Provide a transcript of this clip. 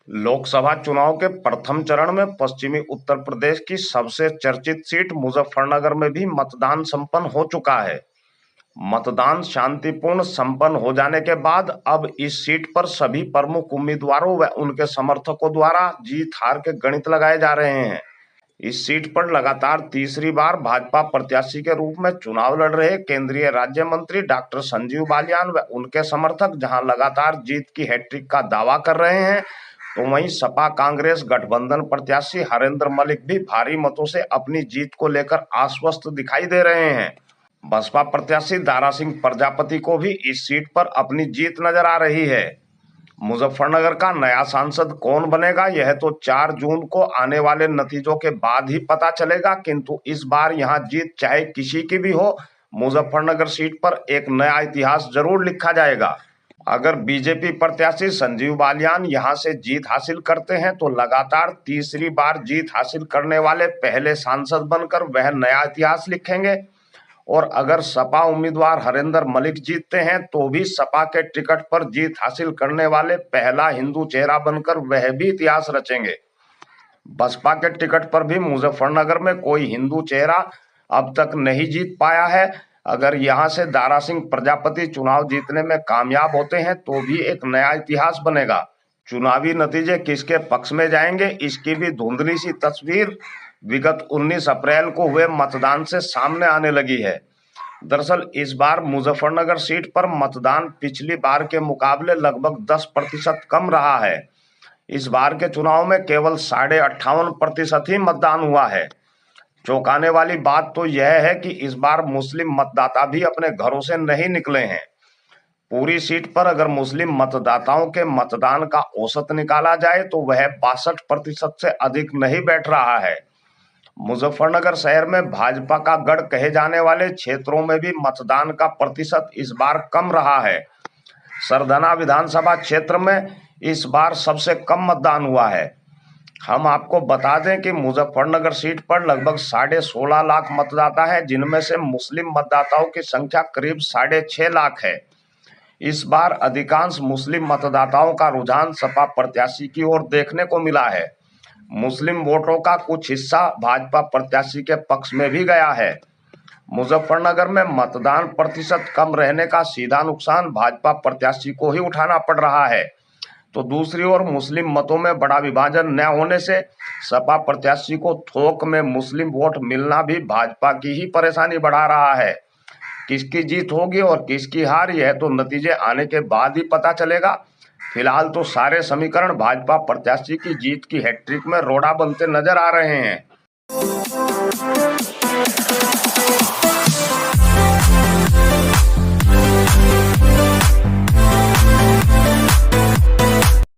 लोकसभा चुनाव के प्रथम चरण में पश्चिमी उत्तर प्रदेश की सबसे चर्चित सीट मुजफ्फरनगर में भी मतदान संपन्न हो चुका है। मतदान शांतिपूर्ण संपन्न हो जाने के बाद अब इस सीट पर सभी प्रमुख उम्मीदवारों व उनके समर्थकों द्वारा जीत हार के गणित लगाए जा रहे हैं। इस सीट पर लगातार तीसरी बार भाजपा प्रत्याशी के रूप में चुनाव लड़ रहे केंद्रीय राज्य मंत्री डॉक्टर संजीव बालियान व उनके समर्थक जहां लगातार जीत की हैट्रिक का दावा कर रहे हैं, तो वहीं सपा कांग्रेस गठबंधन प्रत्याशी हरेंद्र मलिक भी भारी मतों से अपनी जीत को लेकर आश्वस्त दिखाई दे रहे हैं। बसपा प्रत्याशी दारा सिंह प्रजापति को भी इस सीट पर अपनी जीत नजर आ रही है। मुजफ्फरनगर का नया सांसद कौन बनेगा यह तो 4 जून को आने वाले नतीजों के बाद ही पता चलेगा, किंतु इस बार यहां जीत चाहे किसी की भी हो, मुजफ्फरनगर सीट पर एक नया इतिहास जरूर लिखा जाएगा। अगर बीजेपी प्रत्याशी संजीव बालियान यहां से जीत हासिल करते हैं तो लगातार तीसरी बार जीत हासिल करने वाले पहले सांसद बनकर वह नया इतिहास लिखेंगे, और अगर सपा उम्मीदवार हरेंद्र मलिक जीतते हैं तो भी सपा के टिकट पर जीत हासिल करने वाले पहला हिंदू चेहरा बनकर वह भी इतिहास रचेंगे। बसपा के टिकट पर भी मुजफ्फरनगर में कोई हिंदू चेहरा अब तक नहीं जीत पाया है। अगर यहां से दारा सिंह प्रजापति चुनाव जीतने में कामयाब होते हैं तो भी एक नया इतिहास बनेगा। चुनावी नतीजे किसके पक्ष में जाएंगे इसकी भी धुंधली सी तस्वीर विगत 19 अप्रैल को हुए मतदान से सामने आने लगी है। दरअसल इस बार मुजफ्फरनगर सीट पर मतदान पिछली बार के मुकाबले लगभग 10% कम रहा है। इस बार के चुनाव में केवल 58.5% ही मतदान हुआ है। चौंकाने वाली बात तो यह है कि इस बार मुस्लिम मतदाता भी अपने घरों से नहीं निकले हैं। पूरी सीट पर अगर मुस्लिम मतदाताओं के मतदान का औसत निकाला जाए तो वह 62% से अधिक नहीं बैठ रहा है। मुजफ्फरनगर शहर में भाजपा का गढ़ कहे जाने वाले क्षेत्रों में भी मतदान का प्रतिशत इस बार कम रहा है। सरधना विधानसभा क्षेत्र में इस बार सबसे कम मतदान हुआ है। हम आपको बता दें कि मुजफ्फरनगर सीट पर लगभग 16.5 लाख मतदाता है, जिनमें से मुस्लिम मतदाताओं की संख्या करीब 6.5 लाख है। इस बार अधिकांश मुस्लिम मतदाताओं का रुझान सपा प्रत्याशी की ओर देखने को मिला है। मुस्लिम वोटों का कुछ हिस्सा भाजपा प्रत्याशी के पक्ष में भी गया है। मुजफ्फरनगर में मतदान प्रतिशत कम रहने का सीधा नुकसान भाजपा प्रत्याशी को ही उठाना पड़ रहा है, तो दूसरी ओर मुस्लिम मतों में बड़ा विभाजन न होने से सपा प्रत्याशी को थोक में मुस्लिम वोट मिलना भी भाजपा की ही परेशानी बढ़ा रहा है। किसकी जीत होगी और किसकी हार यह तो नतीजे आने के बाद ही पता चलेगा। फिलहाल तो सारे समीकरण भाजपा प्रत्याशी की जीत की हैट्रिक में रोड़ा बनते नजर आ रहे हैं।